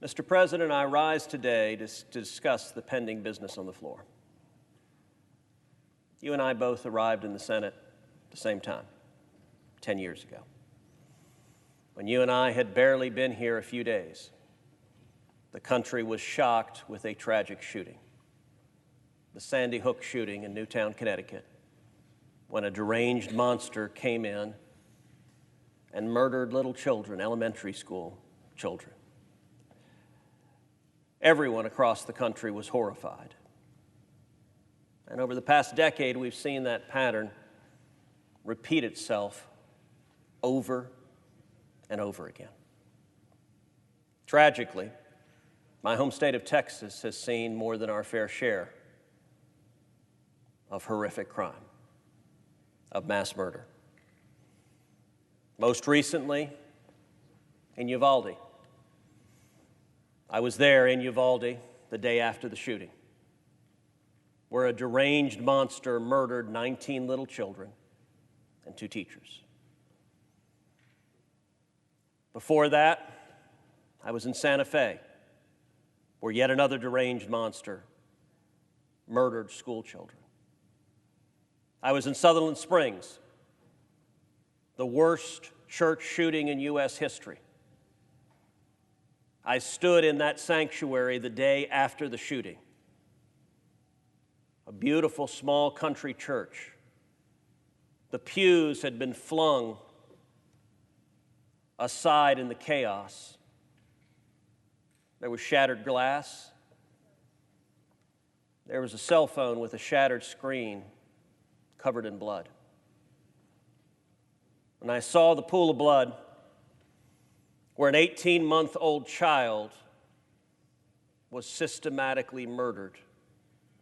Mr. President, I rise today to discuss the pending business on the floor. You and I both arrived in the Senate at the same time, 10 years ago, when you and I had barely been here a few days. The country was shocked with a tragic shooting, the Sandy Hook shooting in Newtown, Connecticut, when a deranged monster came in and murdered little children, elementary school children. Everyone across the country was horrified. And over the past decade, we've seen that pattern repeat itself over and over again. Tragically, my home state of Texas has seen more than our fair share of horrific crime, of mass murder. Most recently, in Uvalde. I was there in Uvalde the day after the shooting, where a deranged monster murdered 19 little children and 2 teachers. Before that, I was in Santa Fe, where yet another deranged monster murdered school children. I was in Sutherland Springs, the worst church shooting in U.S. history. I stood in that sanctuary the day after the shooting. A beautiful small country church. The pews had been flung aside in the chaos. There was shattered glass. There was a cell phone with a shattered screen covered in blood. When I saw the pool of blood where an 18-month-old child was systematically murdered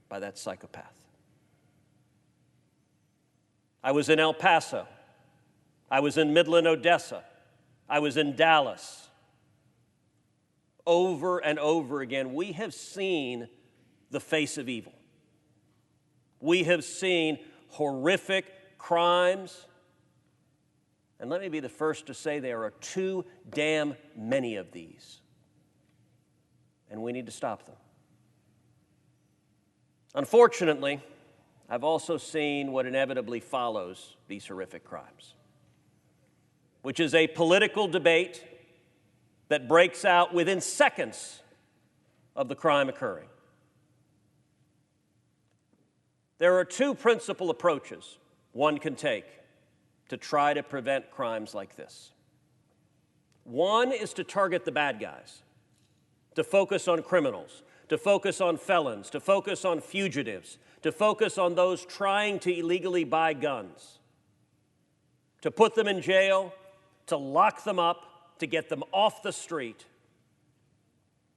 by that psychopath. I was in El Paso. I was in Midland, Odessa. I was in Dallas. Over and over again, we have seen the face of evil. We have seen horrific crimes. And let me be the first to say there are too damn many of these. And we need to stop them. Unfortunately, I've also seen what inevitably follows these horrific crimes, which is a political debate that breaks out within seconds of the crime occurring. There are 2 principal approaches one can take to try to prevent crimes like this. One is to target the bad guys, to focus on criminals, to focus on felons, to focus on fugitives, to focus on those trying to illegally buy guns, to put them in jail, to lock them up, to get them off the street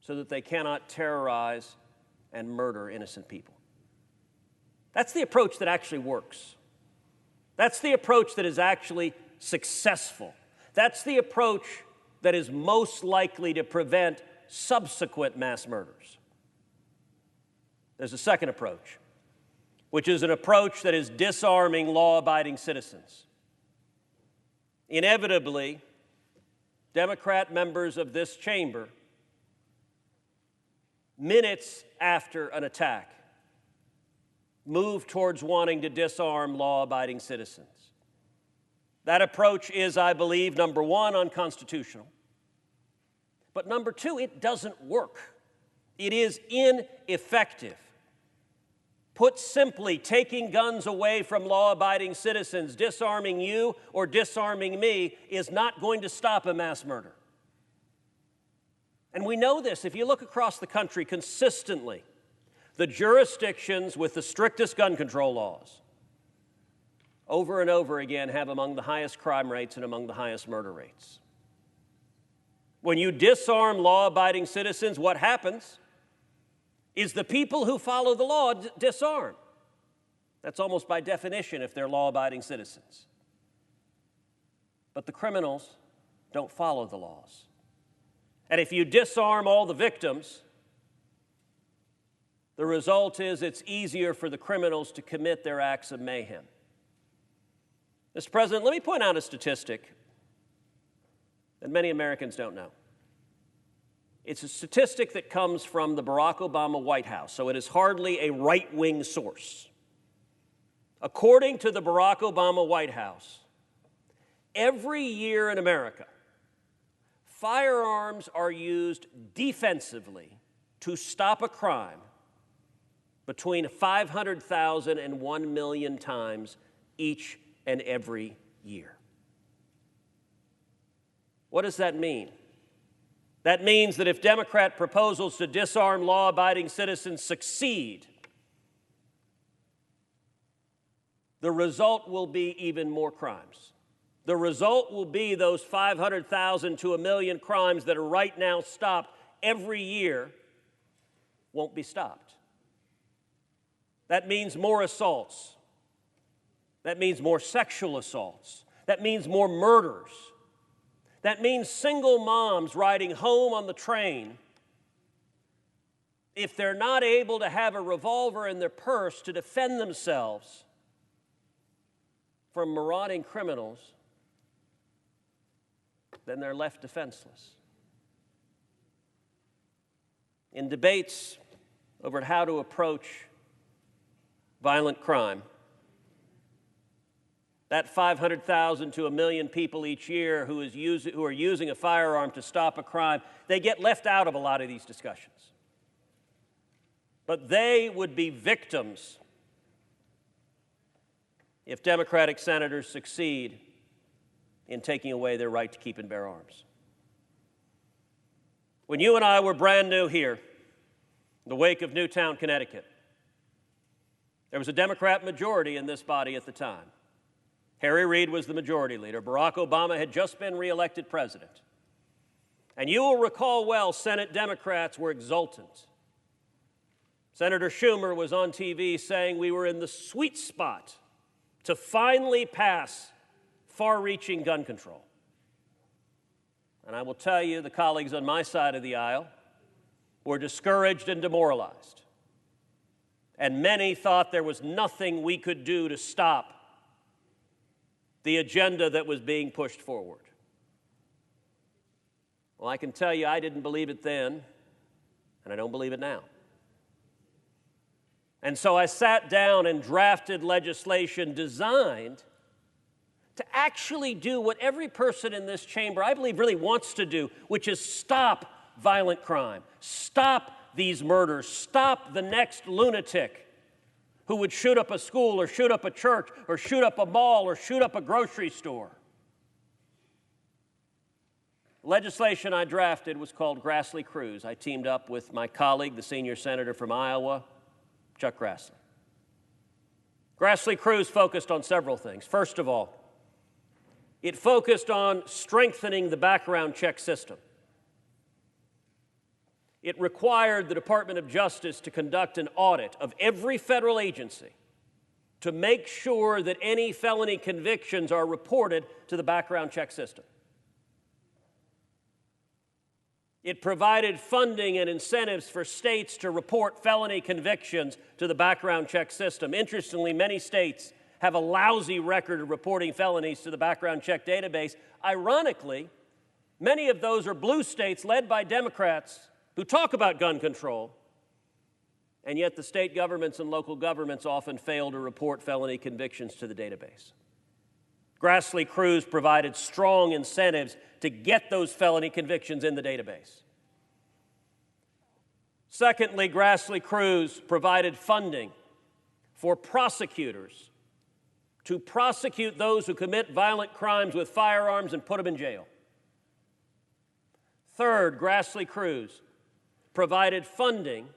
so that they cannot terrorize and murder innocent people. That's the approach that actually works. That's the approach that is actually successful. That's the approach that is most likely to prevent subsequent mass murders. There's a second approach, which is an approach that is disarming law-abiding citizens. Inevitably, Democrat members of this chamber, minutes after an attack, move towards wanting to disarm law-abiding citizens. That approach is, I believe, number 1, unconstitutional. But number 2, it doesn't work. It is ineffective. Put simply, taking guns away from law-abiding citizens, disarming you or disarming me, is not going to stop a mass murder. And we know this. If you look across the country consistently, the jurisdictions with the strictest gun control laws, over and over again, have among the highest crime rates and among the highest murder rates. When you disarm law-abiding citizens, what happens is the people who follow the law disarm. That's almost by definition if they're law-abiding citizens. But the criminals don't follow the laws. And if you disarm all the victims, the result is it's easier for the criminals to commit their acts of mayhem. Mr. President, let me point out a statistic that many Americans don't know. It's a statistic that comes from the Barack Obama White House, so it is hardly a right-wing source. According to the Barack Obama White House, every year in America, firearms are used defensively to stop a crime between 500,000 and 1 million times each and every year. What does that mean? That means that if Democrat proposals to disarm law-abiding citizens succeed, the result will be even more crimes. The result will be those 500,000 to 1 million crimes that are right now stopped every year won't be stopped. That means more assaults. That means more sexual assaults. That means more murders. That means single moms riding home on the train, if they're not able to have a revolver in their purse to defend themselves from marauding criminals, then they're left defenseless. In debates over how to approach violent crime, that 500,000 to 1 million people each year who are using a firearm to stop a crime, they get left out of a lot of these discussions. But they would be victims if Democratic senators succeed in taking away their right to keep and bear arms. When you and I were brand new here, in the wake of Newtown, Connecticut, there was a Democrat majority in this body at the time. Harry Reid was the majority leader. Barack Obama had just been reelected president. And you will recall well, Senate Democrats were exultant. Senator Schumer was on TV saying we were in the sweet spot to finally pass far-reaching gun control. And I will tell you, the colleagues on my side of the aisle were discouraged and demoralized. And many thought there was nothing we could do to stop the agenda that was being pushed forward. Well, I can tell you I didn't believe it then, and I don't believe it now. And so I sat down and drafted legislation designed to actually do what every person in this chamber, I believe, really wants to do, which is stop violent crime, stop these murders, stop the next lunatic who would shoot up a school or shoot up a church or shoot up a mall or shoot up a grocery store. The legislation I drafted was called Cruz. I teamed up with my colleague, the senior senator from Iowa, Chuck Grassley. Cruz focused on several things. First of all, it focused on strengthening the background check system. It required the Department of Justice to conduct an audit of every federal agency to make sure that any felony convictions are reported to the background check system. It provided funding and incentives for states to report felony convictions to the background check system. Interestingly, many states have a lousy record of reporting felonies to the background check database. Ironically, many of those are blue states led by Democrats who talk about gun control, and yet the state governments and local governments often fail to report felony convictions to the database. Cruz provided strong incentives to get those felony convictions in the database. Secondly, Cruz provided funding for prosecutors to prosecute those who commit violent crimes with firearms and put them in jail. Third, Cruz provided funding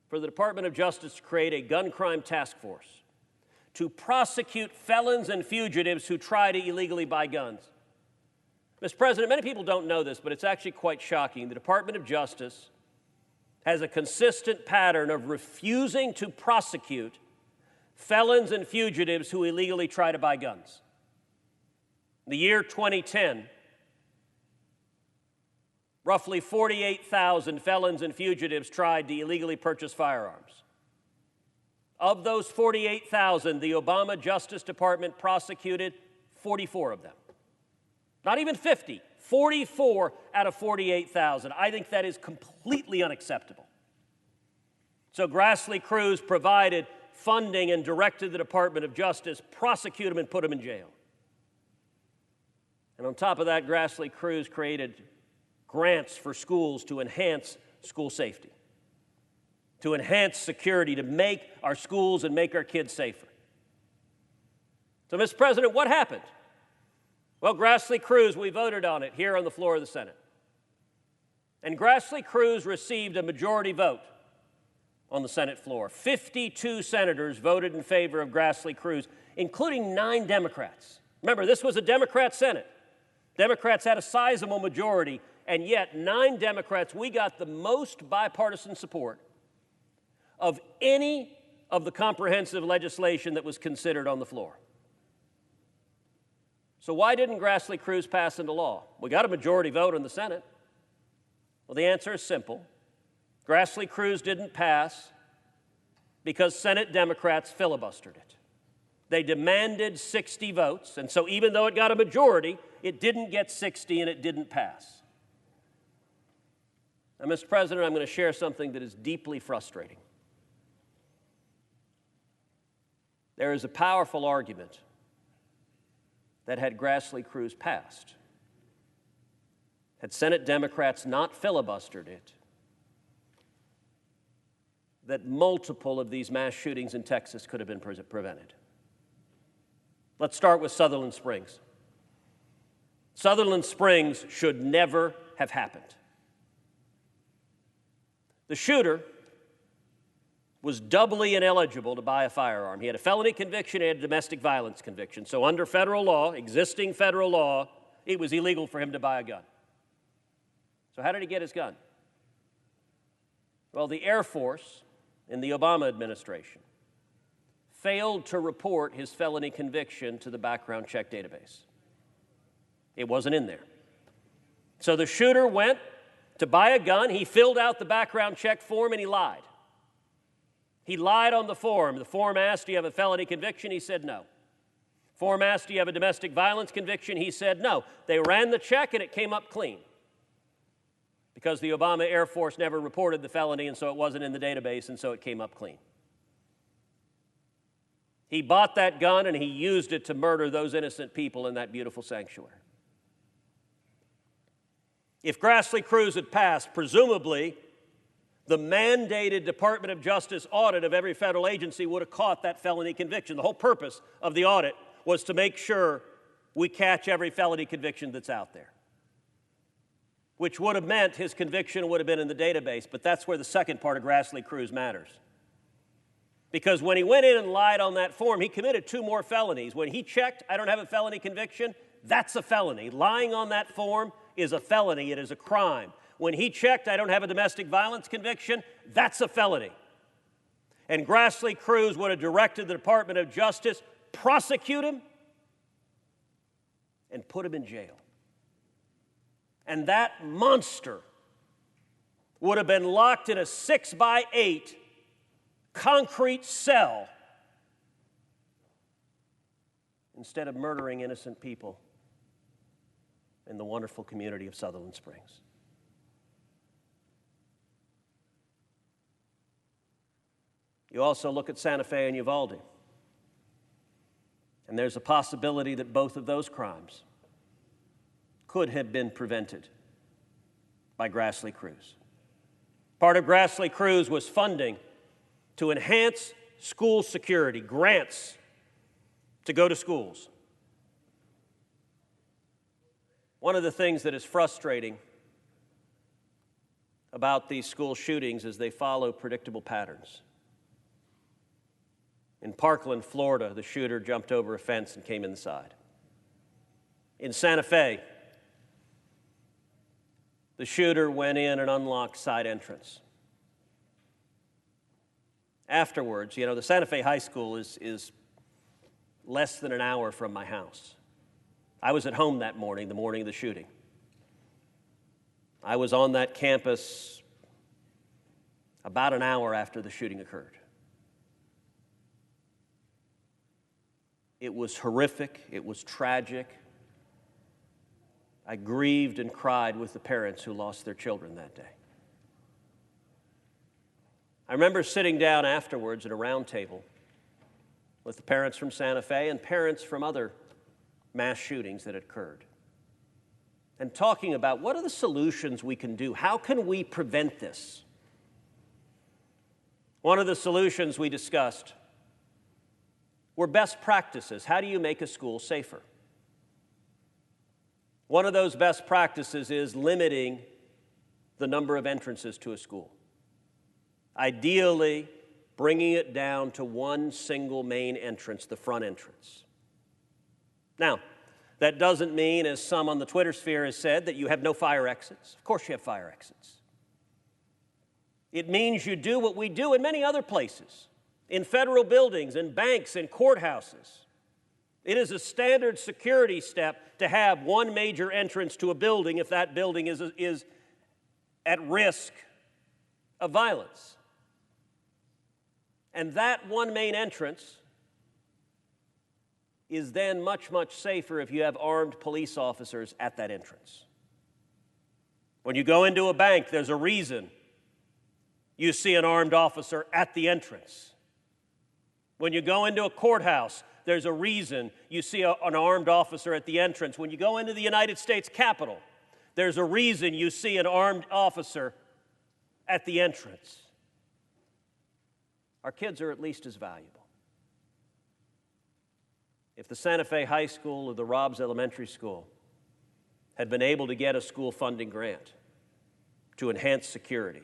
for the Department of Justice to create a gun crime task force to prosecute felons and fugitives who try to illegally buy guns. Mr. President, many people don't know this, but it's actually quite shocking. The Department of Justice has a consistent pattern of refusing to prosecute felons and fugitives who illegally try to buy guns. In the year 2010, roughly 48,000 felons and fugitives tried to illegally purchase firearms. Of those 48,000, the Obama Justice Department prosecuted 44 of them. Not even 50, 44 out of 48,000. I think that is completely unacceptable. So Grassley Cruz provided funding and directed the Department of Justice, prosecute him and put him in jail. And on top of that, Grassley Cruz created grants for schools to enhance school safety, to enhance security, to make our schools and make our kids safer. So, Mr. President, what happened? Well, Grassley Cruz, we voted on it here on the floor of the Senate. And Grassley Cruz received a majority vote on the Senate floor. 52 senators voted in favor of Grassley Cruz, including 9 Democrats. Remember, this was a Democrat Senate. Democrats had a sizable majority, and yet 9 Democrats, we got the most bipartisan support of any of the comprehensive legislation that was considered on the floor. So why didn't Grassley Cruz pass into law? We got a majority vote in the Senate. Well, the answer is simple. Grassley Cruz didn't pass because Senate Democrats filibustered it. They demanded 60 votes, and so even though it got a majority, it didn't get 60 and it didn't pass. Now, Mr. President, I'm going to share something that is deeply frustrating. There is a powerful argument that had Grassley Cruz passed, had Senate Democrats not filibustered it, that multiple of these mass shootings in Texas could have been prevented. Let's start with Sutherland Springs. Sutherland Springs should never have happened. The shooter was doubly ineligible to buy a firearm. He had a felony conviction and a domestic violence conviction. So under federal law, existing federal law, it was illegal for him to buy a gun. So how did he get his gun? Well, the Air Force in the Obama administration failed to report his felony conviction to the background check database. It wasn't in there. So the shooter went to buy a gun. He filled out the background check form and he lied. He lied on the form. The form asked, do you have a felony conviction? He said no. Form asked, do you have a domestic violence conviction? He said no. They ran the check and it came up clean because the Obama Air Force never reported the felony, and so it wasn't in the database, and so it came up clean. He bought that gun and he used it to murder those innocent people in that beautiful sanctuary. If Grassley Cruz had passed, presumably the mandated Department of Justice audit of every federal agency would have caught that felony conviction. The whole purpose of the audit was to make sure we catch every felony conviction that's out there, which would have meant his conviction would have been in the database. But that's where the second part of Grassley Cruz matters. Because when he went in and lied on that form, he committed 2 more felonies. When he checked, I don't have a felony conviction, that's a felony. Lying on that form is a felony. It is a crime. When he checked, I don't have a domestic violence conviction, that's a felony. And Grassley Cruz would have directed the Department of Justice, prosecute him, and put him in jail. And that monster would have been locked in a 6x8 concrete cell instead of murdering innocent people in the wonderful community of Sutherland Springs. You also look at Santa Fe and Uvalde, and there's a possibility that both of those crimes could have been prevented by Grassley Cruz. Part of Grassley Cruz was funding to enhance school security, grants to go to schools. One of the things that is frustrating about these school shootings is they follow predictable patterns. In Parkland, Florida, the shooter jumped over a fence and came inside. In Santa Fe, the shooter went in an unlocked side entrance. Afterwards, the Santa Fe High School is less than an hour from my house. I was at home that morning, the morning of the shooting. I was on that campus about an hour after the shooting occurred. It was horrific. It was tragic. I grieved and cried with the parents who lost their children that day. I remember sitting down afterwards at a round table with the parents from Santa Fe and parents from other mass shootings that had occurred, and talking about what are the solutions we can do? How can we prevent this? One of the solutions we discussed were best practices. How do you make a school safer? One of those best practices is limiting the number of entrances to a school. Ideally, bringing it down to one single main entrance, the front entrance. Now, that doesn't mean, as some on the Twitter sphere has said, that you have no fire exits. Of course you have fire exits. It means you do what we do in many other places, in federal buildings, in banks, in courthouses. It is a standard security step to have one major entrance to a building if that building is at risk of violence. And that one main entrance is then much, much safer if you have armed police officers at that entrance. When you go into a bank, there's a reason you see an armed officer at the entrance. When you go into a courthouse, there's a reason you see an armed officer at the entrance. When you go into the United States Capitol, there's a reason you see an armed officer at the entrance. Our kids are at least as valuable. If the Santa Fe High School or the Robs Elementary School had been able to get a school funding grant to enhance security,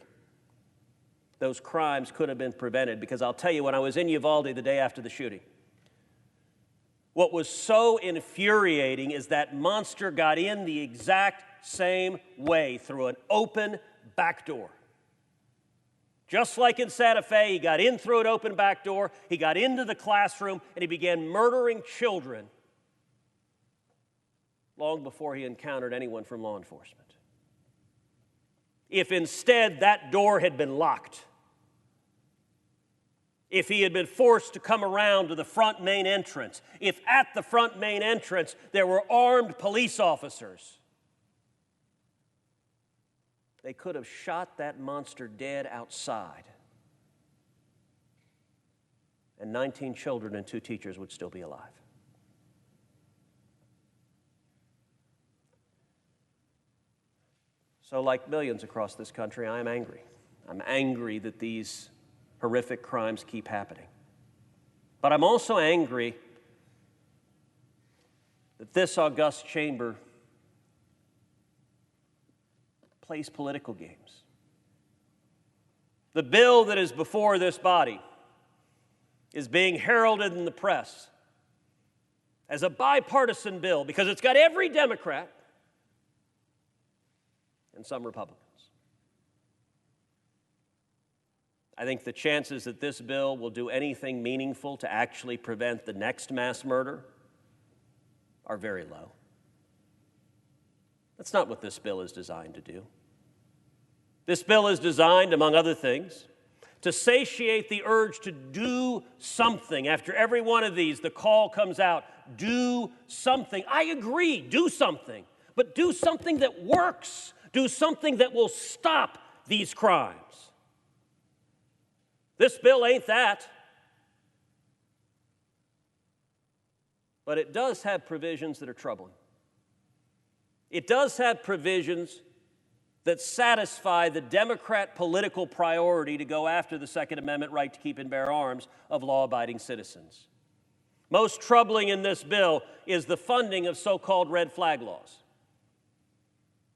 those crimes could have been prevented. Because I'll tell you, when I was in Uvalde the day after the shooting, what was so infuriating is that monster got in the exact same way, through an open back door. Just like in Santa Fe, he got in through an open back door, he got into the classroom, and he began murdering children long before he encountered anyone from law enforcement. If instead that door had been locked, if he had been forced to come around to the front main entrance, if at the front main entrance there were armed police officers, they could have shot that monster dead outside, and 19 children and 2 teachers would still be alive. So, like millions across this country, I am angry. I'm angry that these horrific crimes keep happening. But I'm also angry that this august chamber plays political games. The bill that is before this body is being heralded in the press as a bipartisan bill because it's got every Democrat and some Republicans. I think the chances that this bill will do anything meaningful to actually prevent the next mass murder are very low. That's not what this bill is designed to do. This bill is designed, among other things, to satiate the urge to do something. After every one of these, the call comes out, do something. I agree, do something, but do something that works. Do something that will stop these crimes. This bill ain't that. But it does have provisions that are troubling. It does have provisions that satisfy the Democrat political priority to go after the Second Amendment right to keep and bear arms of law-abiding citizens. Most troubling in this bill is the funding of so-called red flag laws.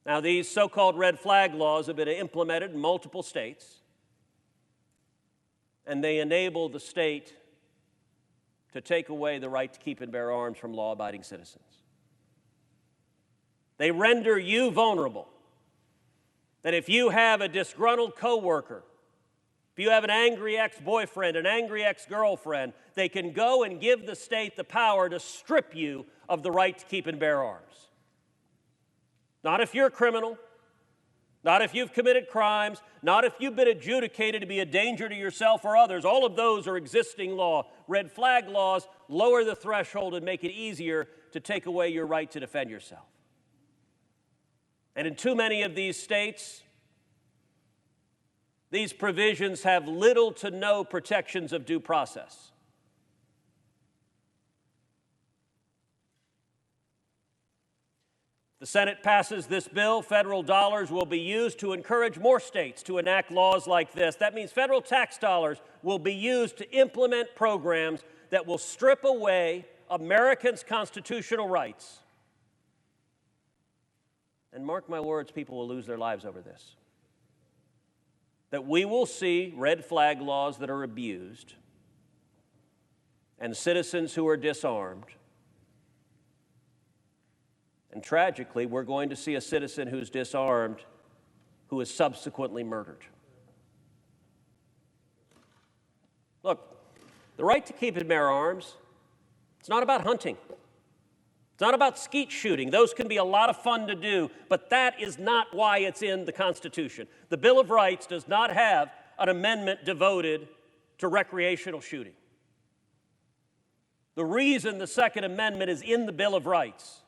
Now, these so-called red flag laws have been implemented in multiple states, and they enable the state to take away the right to keep and bear arms from law-abiding citizens. They render you vulnerable. That if you have a disgruntled coworker, if you have an angry ex-boyfriend, an angry ex-girlfriend, they can go and give the state the power to strip you of the right to keep and bear arms. Not if you're a criminal, not if you've committed crimes, not if you've been adjudicated to be a danger to yourself or others. All of those are existing law. Red flag laws lower the threshold and make it easier to take away your right to defend yourself. And in too many of these states, these provisions have little to no protections of due process. If the Senate passes this bill, federal dollars will be used to encourage more states to enact laws like this. That means federal tax dollars will be used to implement programs that will strip away Americans' constitutional rights. And mark my words, people will lose their lives over this. That we will see red flag laws that are abused and citizens who are disarmed. And tragically, we're going to see a citizen who's disarmed who is subsequently murdered. Look, the right to keep and bear arms, it's not about hunting. It's not about skeet shooting. Those can be a lot of fun to do, but that is not why it's in the Constitution. The Bill of Rights does not have an amendment devoted to recreational shooting. The reason the Second Amendment is in the Bill of Rights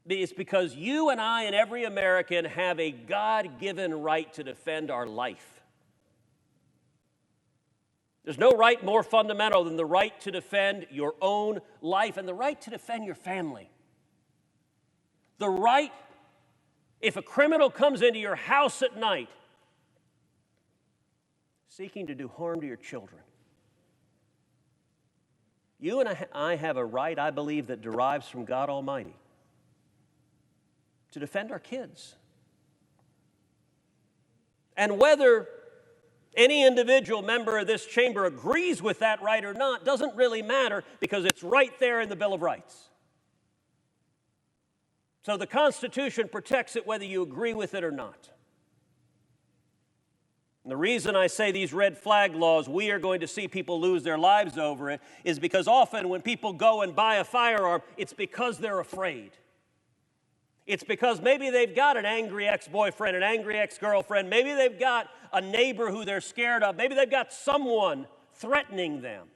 is because you and I and every American have a God-given right to defend our life. There's no right more fundamental than the right to defend your own life and the right to defend your family. The right, if a criminal comes into your house at night seeking to do harm to your children, you and I have a right, I believe, that derives from God Almighty to defend our kids. And whether any individual member of this chamber agrees with that right or not doesn't really matter, because it's right there in the Bill of Rights. So the Constitution protects it whether you agree with it or not. And the reason I say these red flag laws, we are going to see people lose their lives over it, is because often when people go and buy a firearm, it's because they're afraid. It's because maybe they've got an angry ex-boyfriend, an angry ex-girlfriend. Maybe they've got a neighbor who they're scared of. Maybe they've got someone threatening them.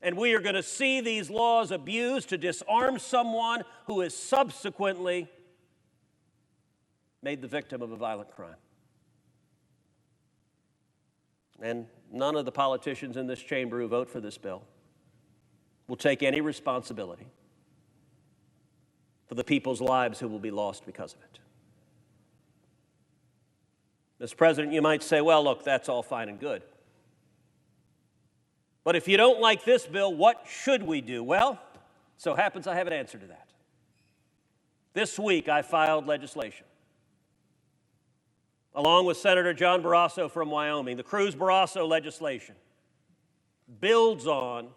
And we are going to see these laws abused to disarm someone who is subsequently made the victim of a violent crime. And none of the politicians in this chamber who vote for this bill will take any responsibility for the people's lives who will be lost because of it. Mr. President, you might say, well, look, that's all fine and good. But if you don't like this bill, what should we do? Well, so happens I have an answer to that. This week I filed legislation, along with Senator John Barrasso from Wyoming. The Cruz-Barrasso legislation builds on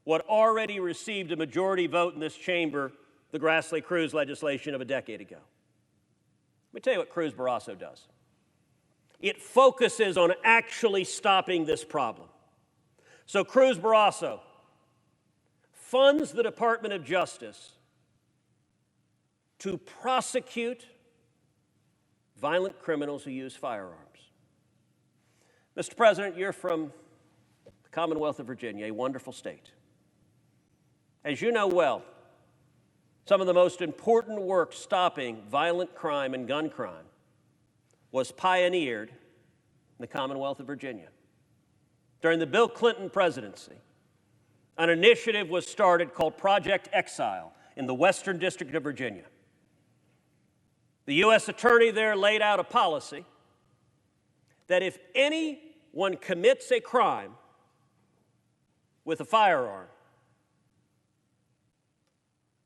what already received a majority vote in this chamber, the Grassley-Cruz legislation of a decade ago. Let me tell you what Cruz-Barrasso does. It focuses on actually stopping this problem. So Cruz-Barrasso funds the Department of Justice to prosecute violent criminals who use firearms. Mr. President, you're from the Commonwealth of Virginia, a wonderful state. As you know well, some of the most important work stopping violent crime and gun crime was pioneered in the Commonwealth of Virginia. During the Bill Clinton presidency, an initiative was started called Project Exile in the Western District of Virginia. The U.S. attorney there laid out a policy that if anyone commits a crime with a firearm,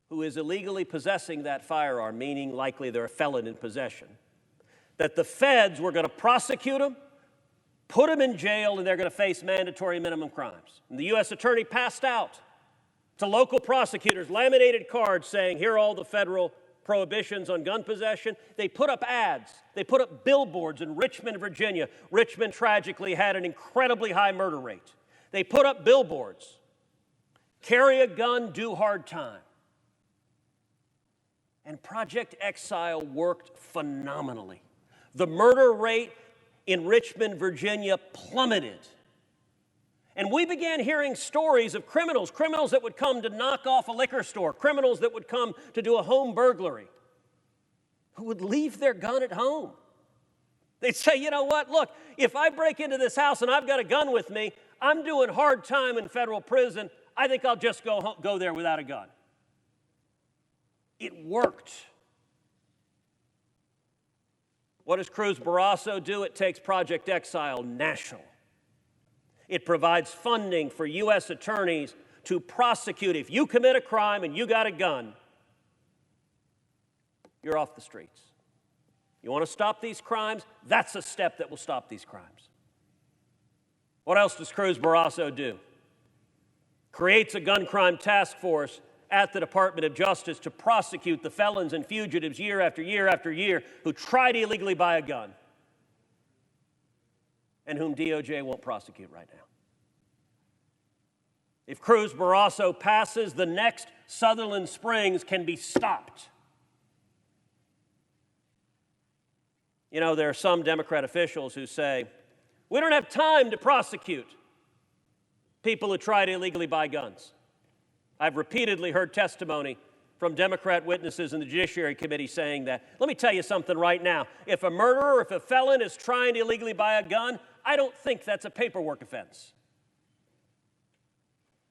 who is illegally possessing that firearm, meaning likely they're a felon in possession, that the feds were going to prosecute them, put them in jail, and they're going to face mandatory minimum crimes. And the U.S. attorney passed out to local prosecutors laminated cards saying, here are all the federal prohibitions on gun possession. They put up ads. They put up billboards in Richmond, Virginia. Richmond tragically had an incredibly high murder rate. They put up billboards. Carry a gun, do hard time. And Project Exile worked phenomenally. The murder rate in Richmond, Virginia plummeted. And we began hearing stories of criminals that would come to knock off a liquor store, criminals that would come to do a home burglary, who would leave their gun at home. They'd say, you know what, look, if I break into this house and I've got a gun with me, I'm doing hard time in federal prison. I think I'll just go there without a gun. It worked. What does Cruz Barrasso do? It takes Project Exile national. It provides funding for U.S. attorneys to prosecute. If you commit a crime and you got a gun, you're off the streets. You want to stop these crimes? That's a step that will stop these crimes. What else does Cruz Barrasso do? Creates a gun crime task force at the Department of Justice to prosecute the felons and fugitives year after year after year who try to illegally buy a gun and whom DOJ won't prosecute right now. If Cruz Barrasso passes, the next Sutherland Springs can be stopped. You know, there are some Democrat officials who say, we don't have time to prosecute people who try to illegally buy guns. I've repeatedly heard testimony from Democrat witnesses in the Judiciary Committee saying that. Let me tell you something right now. If a murderer, if a felon is trying to illegally buy a gun, I don't think that's a paperwork offense.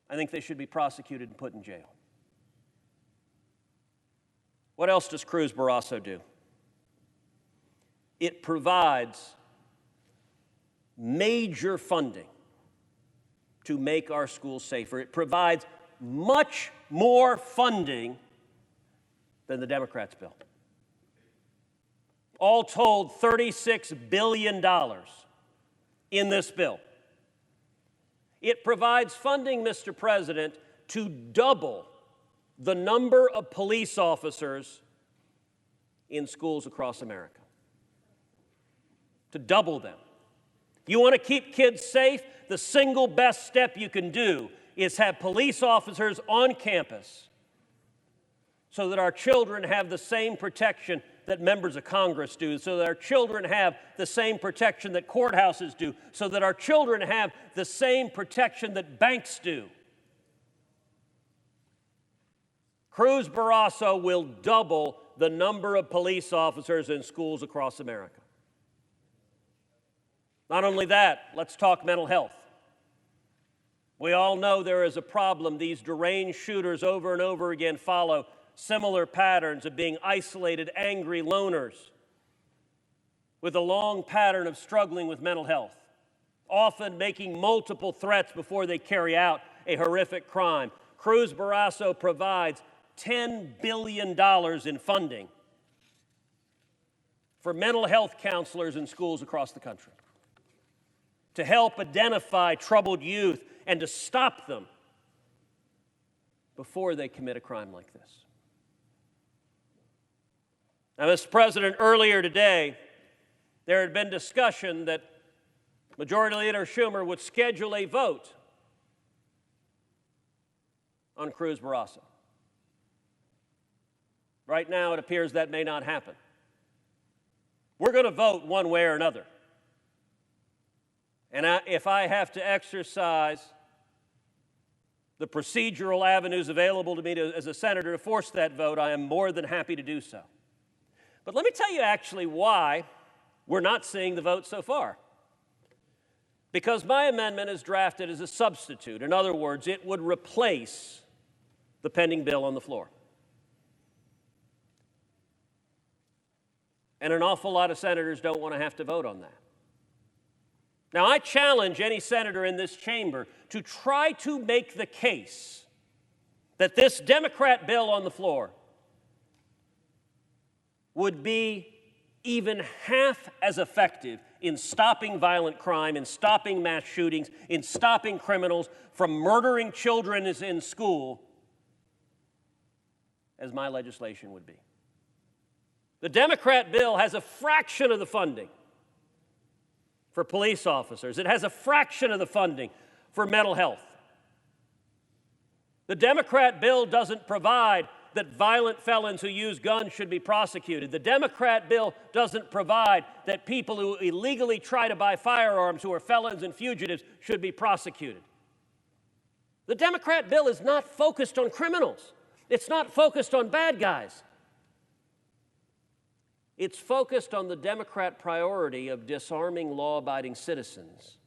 I think they should be prosecuted and put in jail. What else does Cruz Barrasso do? It provides major funding to make our schools safer. It provides much more funding than the Democrats' bill. All told, $36 billion in this bill. It provides funding, Mr. President, to double the number of police officers in schools across America. To double them. You want to keep kids safe? The single best step you can do is have police officers on campus so that our children have the same protection that members of Congress do, so that our children have the same protection that courthouses do, so that our children have the same protection that banks do. Cruz Barrasso will double the number of police officers in schools across America. Not only that, let's talk mental health. We all know there is a problem. These deranged shooters over and over again follow similar patterns of being isolated, angry loners with a long pattern of struggling with mental health, often making multiple threats before they carry out a horrific crime. Cruz Barrasso provides $10 billion in funding for mental health counselors in schools across the country to help identify troubled youth and to stop them before they commit a crime like this. Now, Mr. President, earlier today, there had been discussion that Majority Leader Schumer would schedule a vote on Cruz Barrasso. Right now, it appears that may not happen. We're going to vote one way or another. And if I have to exercise the procedural avenues available to me as a senator to force that vote, I am more than happy to do so. But let me tell you actually why we're not seeing the vote so far. Because my amendment is drafted as a substitute. In other words, it would replace the pending bill on the floor. And an awful lot of senators don't want to have to vote on that. Now, I challenge any senator in this chamber to try to make the case that this Democrat bill on the floor would be even half as effective in stopping violent crime, in stopping mass shootings, in stopping criminals from murdering children in school as my legislation would be. The Democrat bill has a fraction of the funding for police officers. It has a fraction of the funding for mental health. The Democrat bill doesn't provide that violent felons who use guns should be prosecuted. The Democrat bill doesn't provide that people who illegally try to buy firearms who are felons and fugitives should be prosecuted. The Democrat bill is not focused on criminals. It's not focused on bad guys. It's focused on the Democrat priority of disarming law-abiding citizens.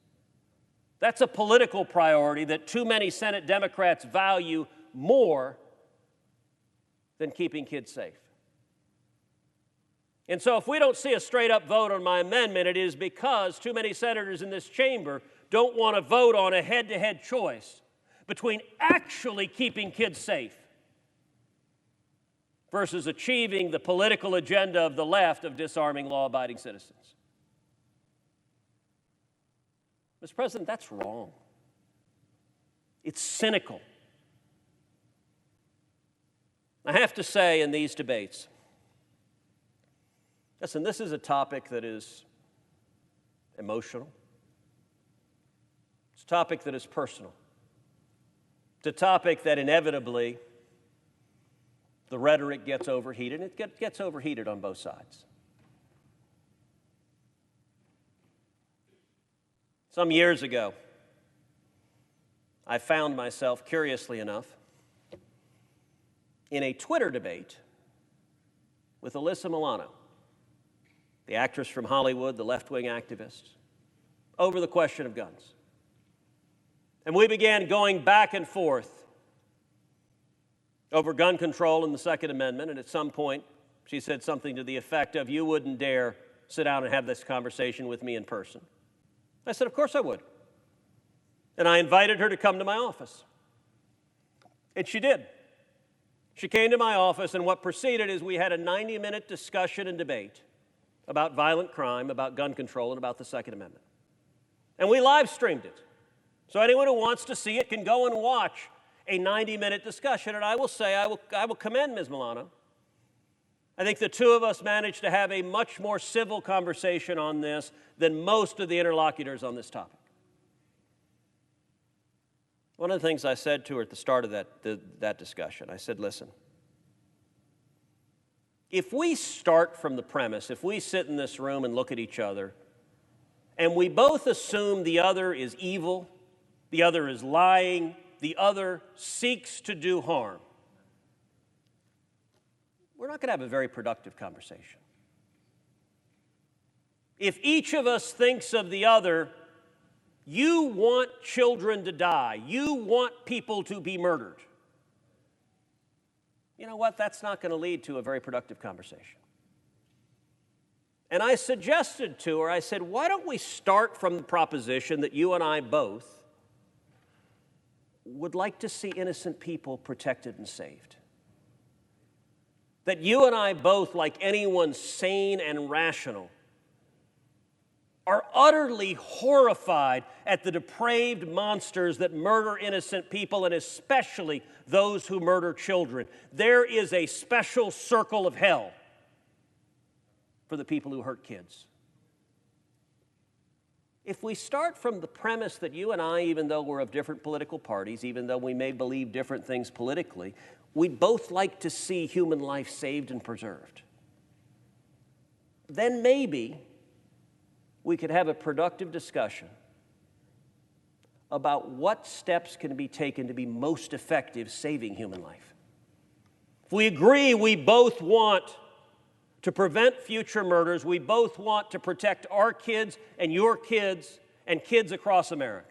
That's a political priority that too many Senate Democrats value more than keeping kids safe. And so if we don't see a straight-up vote on my amendment, it is because too many senators in this chamber don't want to vote on a head-to-head choice between actually keeping kids safe versus achieving the political agenda of the left of disarming law-abiding citizens. Mr. President, that's wrong. It's cynical. I have to say in these debates, listen, this is a topic that is emotional. It's a topic that is personal. It's a topic that inevitably the rhetoric gets overheated, and it gets overheated on both sides. Some years ago, I found myself, curiously enough, in a Twitter debate with Alyssa Milano, the actress from Hollywood, the left-wing activist, over the question of guns. And we began going back and forth over gun control and the Second Amendment, and at some point, she said something to the effect of, "You wouldn't dare sit down and have this conversation with me in person." I said, "Of course I would." And I invited her to come to my office. And she did. She came to my office, and what proceeded is we had a 90-minute discussion and debate about violent crime, about gun control, and about the Second Amendment. And we live streamed it. So anyone who wants to see it can go and watch a 90-minute discussion. And I will say, I will commend Ms. Milano. I think the two of us managed to have a much more civil conversation on this than most of the interlocutors on this topic. One of the things I said to her at the start of that discussion, I said, listen, if we start from the premise, if we sit in this room and look at each other, and we both assume the other is evil, the other is lying, the other seeks to do harm, we're not going to have a very productive conversation. If each of us thinks of the other, you want children to die, you want people to be murdered, you know what? That's not going to lead to a very productive conversation. And I suggested to her, I said, why don't we start from the proposition that you and I both would like to see innocent people protected and saved? That you and I both, like anyone sane and rational, are utterly horrified at the depraved monsters that murder innocent people, and especially those who murder children. There is a special circle of hell for the people who hurt kids. If we start from the premise that you and I, even though we're of different political parties, even though we may believe different things politically, we'd both like to see human life saved and preserved, then maybe we could have a productive discussion about what steps can be taken to be most effective saving human life. If we agree we both want to prevent future murders, we both want to protect our kids and your kids and kids across America,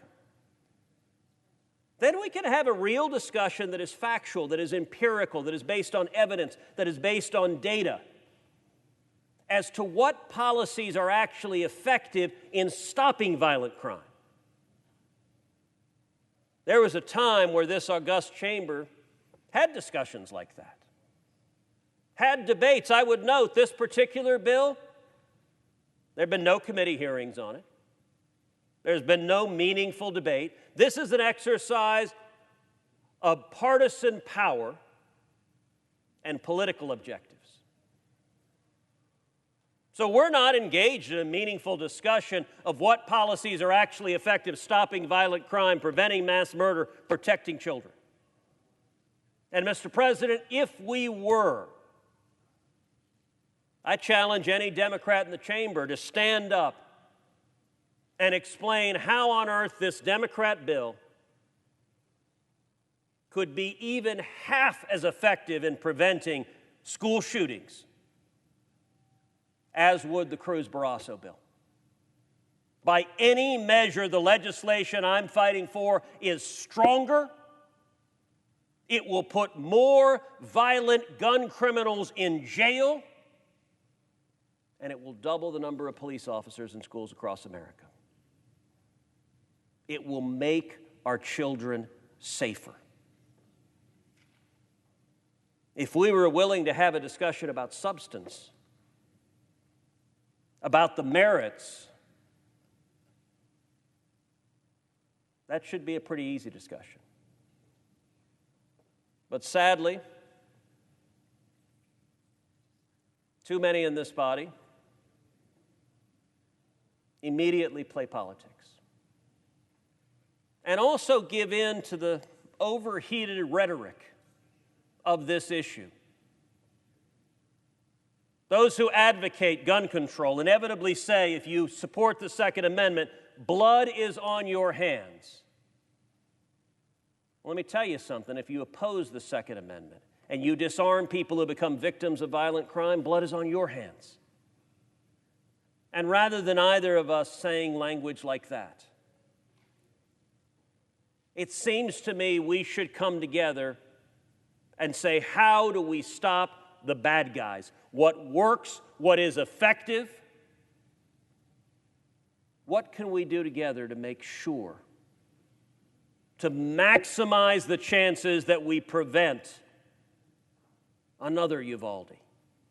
then we can have a real discussion that is factual, that is empirical, that is based on evidence, that is based on data, as to what policies are actually effective in stopping violent crime. There was a time where this august chamber had discussions like that, had debates. I would note this particular bill, there have been no committee hearings on it. There's been no meaningful debate. This is an exercise of partisan power and political objectives. So we're not engaged in a meaningful discussion of what policies are actually effective stopping violent crime, preventing mass murder, protecting children. And Mr. President, if we were, I challenge any Democrat in the chamber to stand up and explain how on earth this Democrat bill could be even half as effective in preventing school shootings as would the Cruz Barrasso bill. By any measure, the legislation I'm fighting for is stronger. It will put more violent gun criminals in jail, and it will double the number of police officers in schools across America. It will make our children safer. If we were willing to have a discussion about substance, about the merits, that should be a pretty easy discussion. But sadly, too many in this body immediately play politics and also give in to the overheated rhetoric of this issue. Those who advocate gun control inevitably say, if you support the Second Amendment, blood is on your hands. Well, let me tell you something. If you oppose the Second Amendment and you disarm people who become victims of violent crime, blood is on your hands. And rather than either of us saying language like that, it seems to me we should come together and say, how do we stop the bad guys? What works? What is effective? What can we do together to make sure, to maximize the chances that we prevent another Uvalde,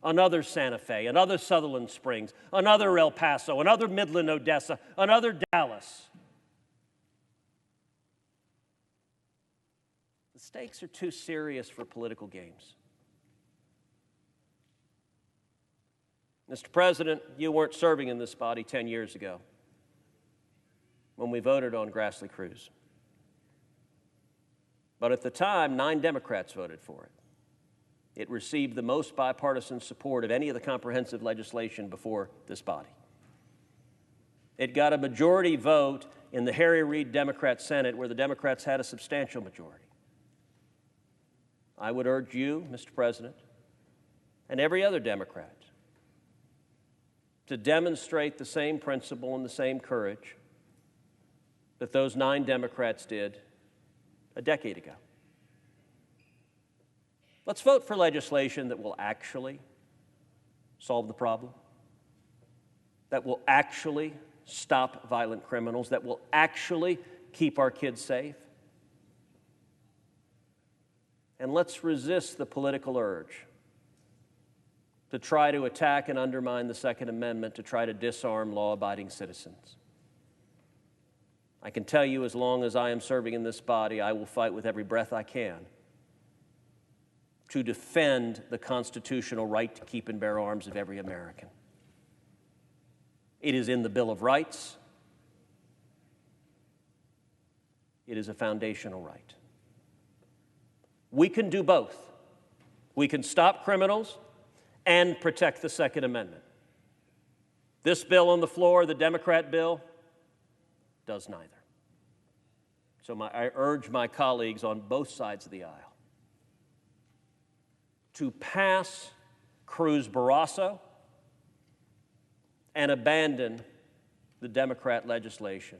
another Santa Fe, another Sutherland Springs, another El Paso, another Midland, Odessa, another Dallas? The stakes are too serious for political games. Mr. President, you weren't serving in this body 10 years ago when we voted on Grassley Cruz. But at the time, 9 Democrats voted for it. It received the most bipartisan support of any of the comprehensive legislation before this body. It got a majority vote in the Harry Reid Democrat Senate, where the Democrats had a substantial majority. I would urge you, Mr. President, and every other Democrat to demonstrate the same principle and the same courage that those 9 Democrats did a decade ago. Let's vote for legislation that will actually solve the problem, that will actually stop violent criminals, that will actually keep our kids safe. And let's resist the political urge to try to attack and undermine the Second Amendment, to try to disarm law-abiding citizens. I can tell you, as long as I am serving in this body, I will fight with every breath I can to defend the constitutional right to keep and bear arms of every American. It is in the Bill of Rights. It is a foundational right. We can do both. We can stop criminals and protect the Second Amendment. This bill on the floor, the Democrat bill, does neither. So I urge my colleagues on both sides of the aisle to pass Cruz Barrasso and abandon the Democrat legislation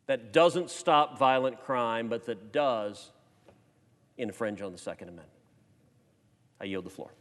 that doesn't stop violent crime, but that does infringe on the Second Amendment. I yield the floor.